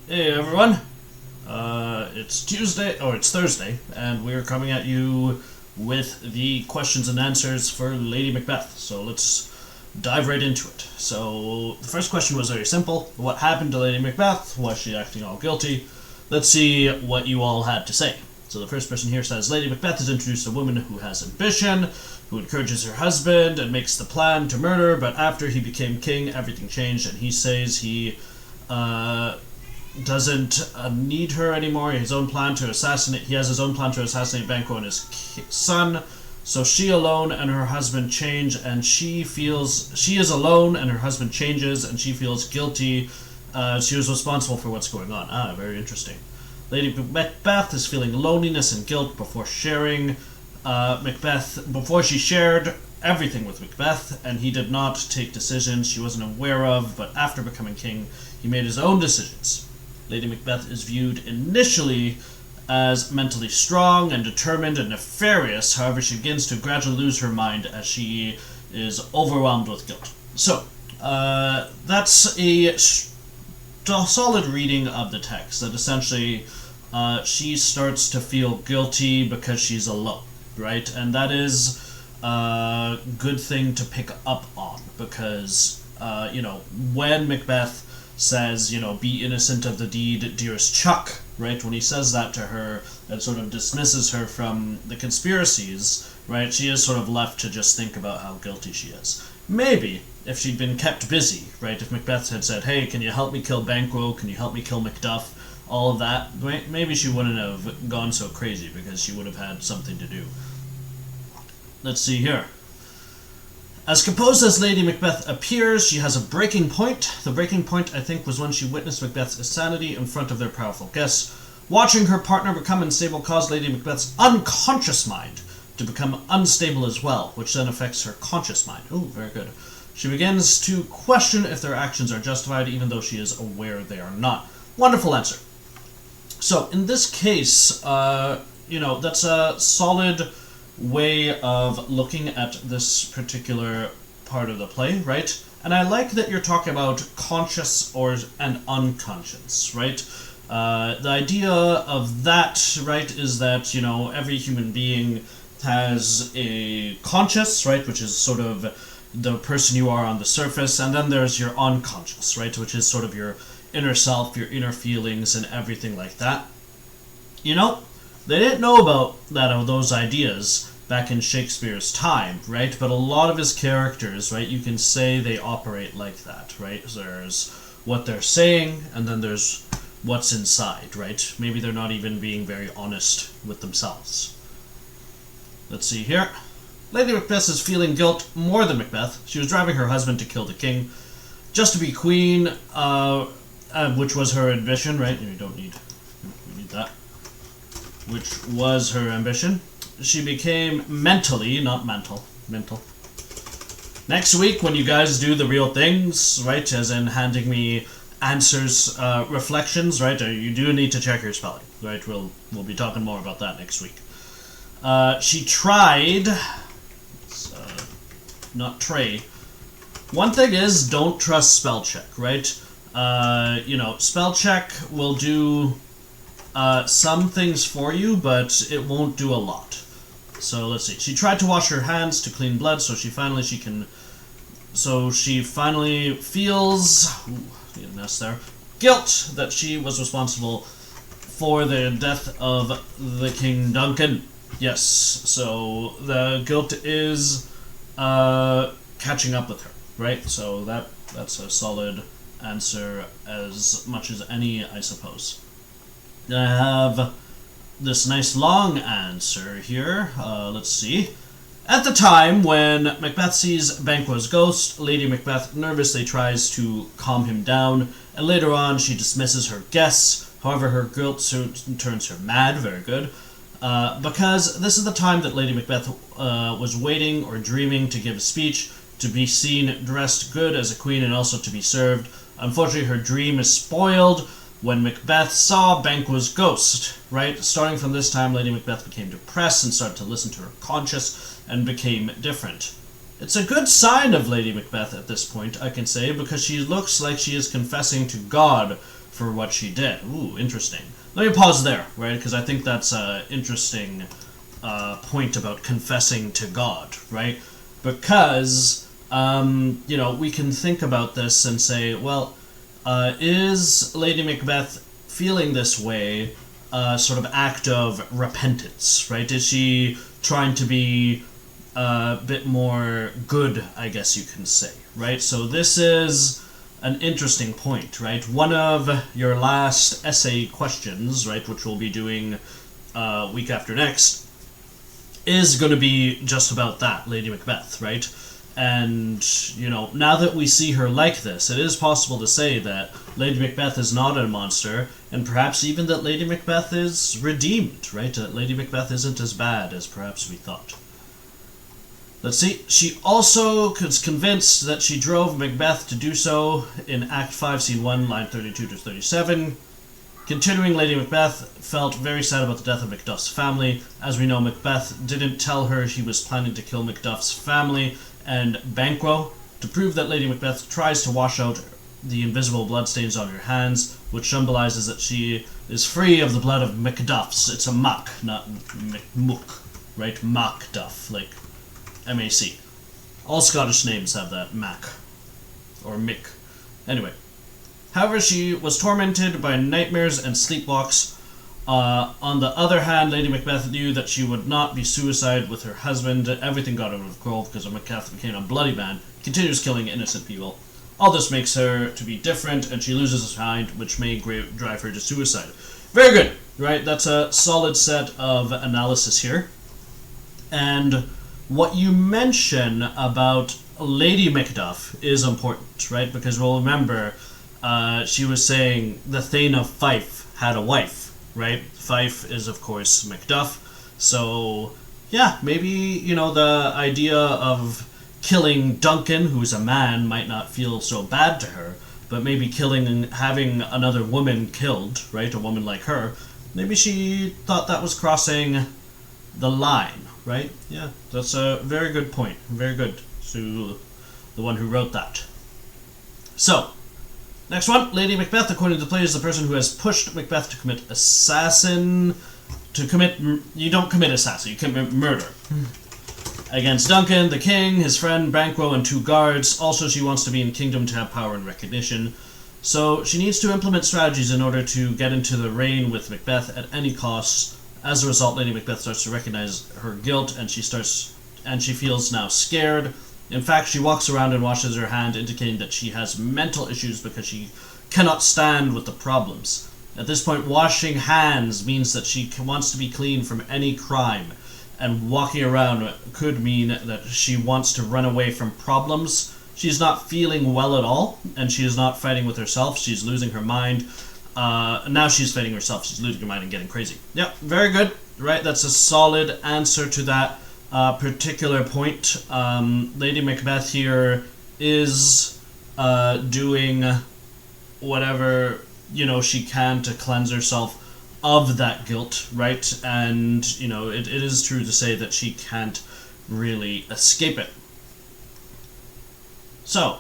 Hey everyone, it's Tuesday, or it's Thursday, and we're coming at you with the questions and answers for Lady Macbeth. So let's dive right into it. So the first question was very simple. What happened to Lady Macbeth? Was she acting all guilty? Let's see what you all had to say. So the first person here says, Lady Macbeth is introduced a woman who has ambition, who encourages her husband and makes the plan to murder, but after he became king, everything changed, and he says he doesn't need her anymore. He has his own plan to assassinate Banquo and his son. So she alone and her husband change, and she is alone, and her husband changes, and she feels guilty. She was responsible for what's going on. Very interesting. Lady Macbeth is feeling loneliness and guilt before sharing before she shared everything with Macbeth, and he did not take decisions she wasn't aware of, but after becoming king, he made his own decisions. Lady Macbeth is viewed initially as mentally strong and determined and nefarious. However, she begins to gradually lose her mind as she is overwhelmed with guilt. So, that's a solid reading of the text, that essentially she starts to feel guilty because she's alone, right? And that is a good thing to pick up on, because, when Macbeth says, be innocent of the deed, dearest Chuck, right? When he says that to her, that sort of dismisses her from the conspiracies, right? She is sort of left to just think about how guilty she is. Maybe, if she'd been kept busy, right? If Macbeth had said, hey, can you help me kill Banquo? Can you help me kill Macduff? All of that, maybe she wouldn't have gone so crazy, because she would have had something to do. Let's see here. As composed as Lady Macbeth appears, she has a breaking point. The breaking point, I think, was when she witnessed Macbeth's insanity in front of their powerful guests. Watching her partner become unstable caused Lady Macbeth's unconscious mind to become unstable as well, which then affects her conscious mind. Ooh, very good. She begins to question if their actions are justified, even though she is aware they are not. Wonderful answer. So, in this case, that's a solid way of looking at this particular part of the play, right? And I like that you're talking about conscious and unconscious, right? The idea of that, right, is that, every human being has a conscious, right, which is sort of the person you are on the surface, and then there's your unconscious, right, which is sort of your inner self, your inner feelings, and everything like that. They didn't know about those ideas back in Shakespeare's time, right? But a lot of his characters, right, you can say they operate like that, right? There's what they're saying, and then there's what's inside, right? Maybe they're not even being very honest with themselves. Let's see here. Lady Macbeth is feeling guilt more than Macbeth. She was driving her husband to kill the king just to be queen, which was her ambition, right? We need that. Which was her ambition. She became mentally, not mental. Next week, when you guys do the real things, right, as in handing me answers, reflections, right, you do need to check your spelling, right? We'll be talking more about that next week. She tried, not Trey. One thing is, don't trust spell check, right? Spell check will do some things for you, but it won't do a lot. So let's see. She tried to wash her hands to clean blood, so she finally feels guilt that she was responsible for the death of the King Duncan. Yes, so the guilt is catching up with her, right? So that's a solid answer, as much as any, I suppose. I have this nice long answer here. Let's see. At the time when Macbeth sees Banquo's ghost, Lady Macbeth nervously tries to calm him down, and later on she dismisses her guests. However, her guilt soon turns her mad. Very good. Because this is the time that Lady Macbeth was waiting or dreaming to give a speech, to be seen dressed good as a queen, and also to be served. Unfortunately, her dream is spoiled when Macbeth saw Banquo's ghost, right? Starting from this time, Lady Macbeth became depressed and started to listen to her conscience and became different. It's a good sign of Lady Macbeth at this point, I can say, because she looks like she is confessing to God for what she did. Ooh, interesting. Let me pause there, right? Because I think that's an interesting point about confessing to God, right? Because, you know, we can think about this and say, well, is Lady Macbeth feeling this way sort of act of repentance, right? Is she trying to be a bit more good, I guess you can say, right? So this is an interesting point, right? One of your last essay questions, right, which we'll be doing week after next, is going to be just about that, Lady Macbeth, right? And, you know, now that we see her like this, it is possible to say that Lady Macbeth is not a monster, and perhaps even that Lady Macbeth is redeemed, right? That Lady Macbeth isn't as bad as perhaps we thought. Let's see. She also is convinced that she drove Macbeth to do so in Act 5, Scene 1, line 32 to 37. Continuing, Lady Macbeth felt very sad about the death of Macduff's family. As we know, Macbeth didn't tell her he was planning to kill Macduff's family, and Banquo, to prove that Lady Macbeth tries to wash out the invisible bloodstains on her hands, which symbolizes that she is free of the blood of Macduffs. It's a Mac, not Mook, right? Macduff, like M-A-C. All Scottish names have that Mac, or Mick. Anyway. However, she was tormented by nightmares and sleepwalks. On the other hand, Lady Macbeth knew that she would not be suicide with her husband. Everything got out of control because Macbeth became a bloody man, continues killing innocent people. All this makes her to be different, and she loses her mind, which may drive her to suicide. Very good, right? That's a solid set of analysis here. And what you mention about Lady Macduff is important, right? Because we'll remember she was saying the Thane of Fife had a wife, right? Fife is, of course, Macduff. So, yeah, maybe, you know, the idea of killing Duncan, who's a man, might not feel so bad to her, but maybe killing and having another woman killed, right? A woman like her, maybe she thought that was crossing the line, right? Yeah, that's a very good point. Very good to the one who wrote that. So, next one, Lady Macbeth, according to the play, is the person who has pushed Macbeth to commit assassin. You don't commit assassin, you commit murder. Against Duncan, the king, his friend Banquo, and 2 guards. Also, she wants to be in kingdom to have power and recognition. So, she needs to implement strategies in order to get into the reign with Macbeth at any cost. As a result, Lady Macbeth starts to recognize her guilt, and she feels now scared. In fact, she walks around and washes her hand, indicating that she has mental issues because she cannot stand with the problems. At this point, washing hands means that she wants to be clean from any crime, and walking around could mean that she wants to run away from problems. She's not feeling well at all, and she is not fighting with herself. She's losing her mind. Now she's fighting herself. She's losing her mind and getting crazy. Yep, very good. Right, that's a solid answer to that particular point. Lady Macbeth here is doing whatever, you know, she can to cleanse herself of that guilt, right? And, you know, it is true to say that she can't really escape it. So,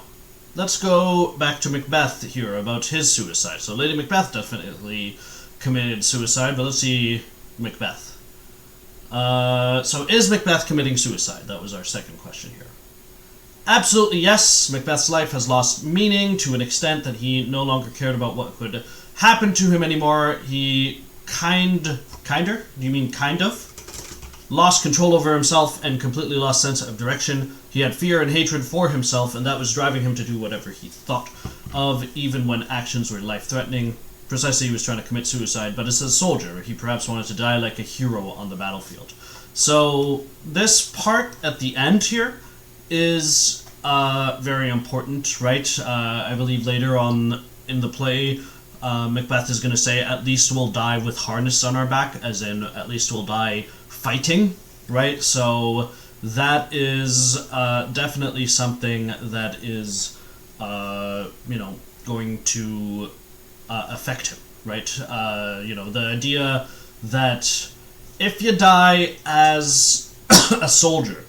let's go back to Macbeth here about his suicide. So Lady Macbeth definitely committed suicide, but let's see Macbeth. So is Macbeth committing suicide? That was our second question here. Absolutely yes. Macbeth's life has lost meaning to an extent that he no longer cared about what could happen to him anymore. He kind of lost control over himself and completely lost sense of direction. He had fear and hatred for himself, and that was driving him to do whatever he thought of, even when actions were life-threatening. Precisely, he was trying to commit suicide, but as a soldier, he perhaps wanted to die like a hero on the battlefield. So, this part at the end here is very important, right? I believe later on in the play, Macbeth is going to say, at least we'll die with harness on our back, as in, at least we'll die fighting, right? So, that is definitely something that is, you know, going to affect him, right? You know, the idea that if you die as a soldier,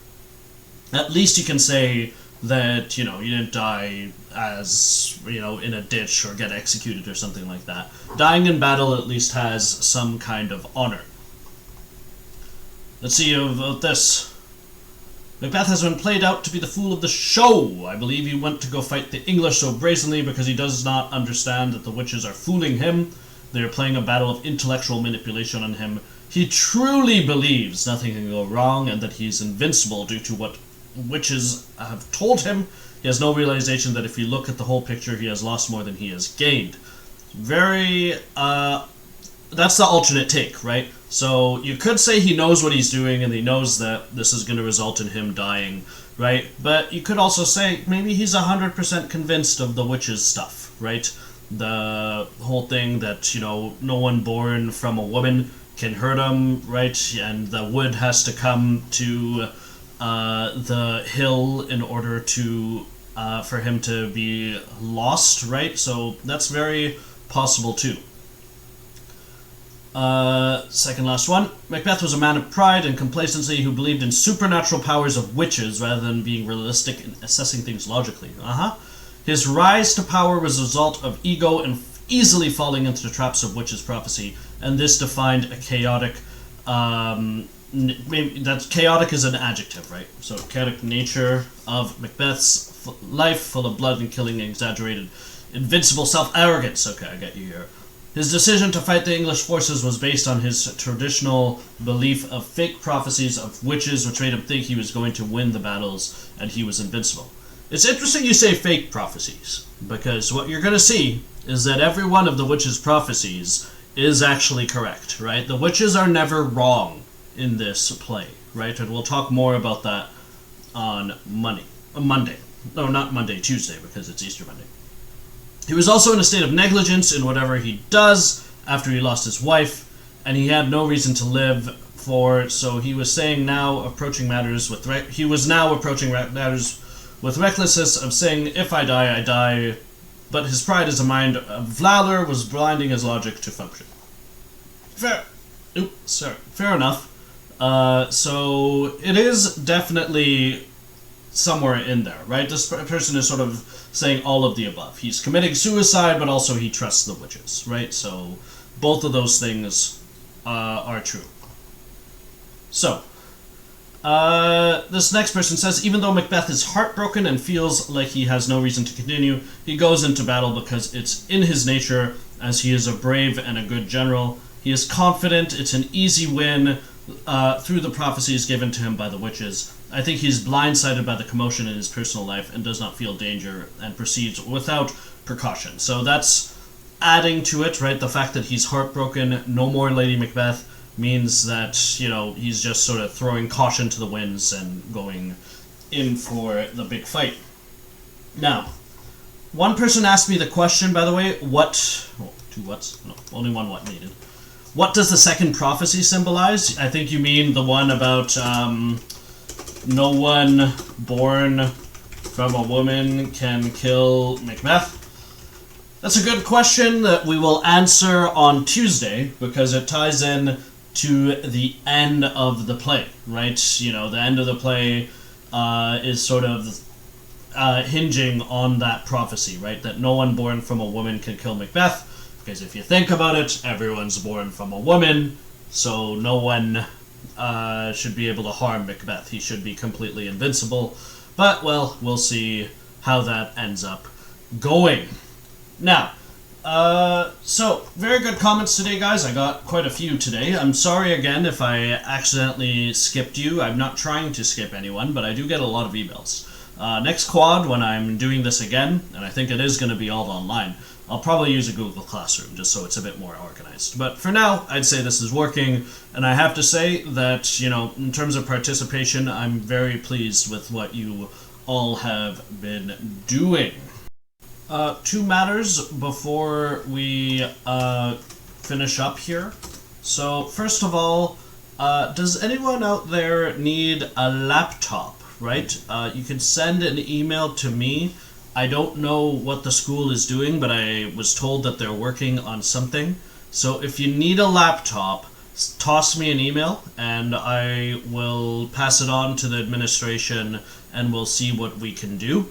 at least you can say, that, you didn't die as, in a ditch or get executed or something like that. Dying in battle at least has some kind of honor. Let's see about this. Macbeth has been played out to be the fool of the show. I believe he went to go fight the English so brazenly because he does not understand that the witches are fooling him. They are playing a battle of intellectual manipulation on him. He truly believes nothing can go wrong and that he is invincible due to what witches have told him. He has no realization that if you look at the whole picture, he has lost more than he has gained. Very, that's the alternate take, right? So you could say he knows what he's doing and he knows that this is going to result in him dying, right? But you could also say maybe he's 100% convinced of the witch's stuff, right? The whole thing that, no one born from a woman can hurt him, right? And the wood has to come to the hill in order to for him to be lost, right? So that's very possible too. Second last one. Macbeth was a man of pride and complacency who believed in supernatural powers of witches rather than being realistic in assessing things logically. His rise to power was a result of ego and easily falling into the traps of witches' prophecy, and this defined a chaotic, chaotic is an adjective, right? So chaotic nature of Macbeth's life, full of blood and killing, exaggerated, invincible self-arrogance. Okay, I get you here. His decision to fight the English forces was based on his traditional belief of fake prophecies of witches, which made him think he was going to win the battles and he was invincible. It's interesting you say fake prophecies, because what you're going to see is that every one of the witches' prophecies is actually correct, right? The witches are never wrong in this play, right? And we'll talk more about that on Monday. No, not Monday, Tuesday, because it's Easter Monday. He was also in a state of negligence in whatever he does after he lost his wife, and he had no reason to live for, so he was saying now approaching matters with recklessness of saying, if I die, I die, but his pride as a mind of valor was blinding his logic to function. Fair enough. So it is definitely somewhere in there, right? This person is sort of saying all of the above. He's committing suicide, but also he trusts the witches, right? So both of those things are true. So, this next person says, even though Macbeth is heartbroken and feels like he has no reason to continue, he goes into battle because it's in his nature, as he is a brave and a good general. He is confident it's an easy win through the prophecies given to him by the witches. I think he's blindsided by the commotion in his personal life and does not feel danger and proceeds without precaution. So that's adding to it, right? The fact that he's heartbroken, no more Lady Macbeth, means that, he's just sort of throwing caution to the winds and going in for the big fight. Now, one person asked me the question, by the way, two whats? No, only one what needed. What does the second prophecy symbolize? I think you mean the one about no one born from a woman can kill Macbeth. That's a good question that we will answer on Tuesday, because it ties in to the end of the play, right? The end of the play is sort of hinging on that prophecy, right? That no one born from a woman can kill Macbeth, because if you think about it, everyone's born from a woman, so no one should be able to harm Macbeth. He should be completely invincible. But, well, we'll see how that ends up going. Now, so, very good comments today, guys. I got quite a few today. I'm sorry again if I accidentally skipped you. I'm not trying to skip anyone, but I do get a lot of emails. Next quad, when I'm doing this again, and I think it is going to be all online, I'll probably use a Google Classroom, just so it's a bit more organized. But for now, I'd say this is working, and I have to say that, in terms of participation, I'm very pleased with what you all have been doing. Two matters before we finish up here. So, first of all, does anyone out there need a laptop, right? You can send an email to me. I don't know what the school is doing, but I was told that they're working on something. So if you need a laptop, toss me an email, and I will pass it on to the administration and we'll see what we can do.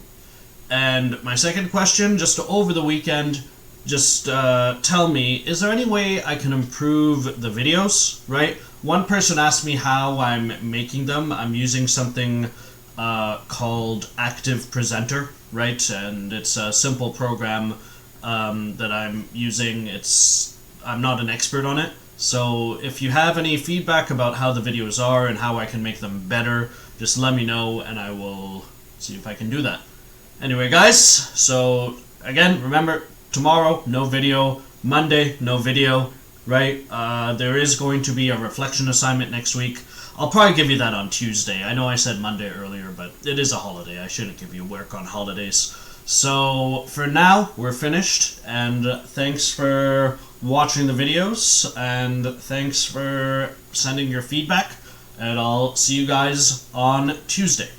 And my second question, just over the weekend, just tell me, is there any way I can improve the videos, right? One person asked me how I'm making them. I'm using something called Active Presenter, right? And it's a simple program that I'm using. I'm not an expert on it. So if you have any feedback about how the videos are and how I can make them better, just let me know and I will see if I can do that. Anyway, guys, so again, remember, tomorrow, no video. Monday, no video, right? There is going to be a reflection assignment next week. I'll probably give you that on Tuesday. I know I said Monday earlier, but it is a holiday. I shouldn't give you work on holidays. So for now, we're finished, and thanks for watching the videos, and thanks for sending your feedback, and I'll see you guys on Tuesday.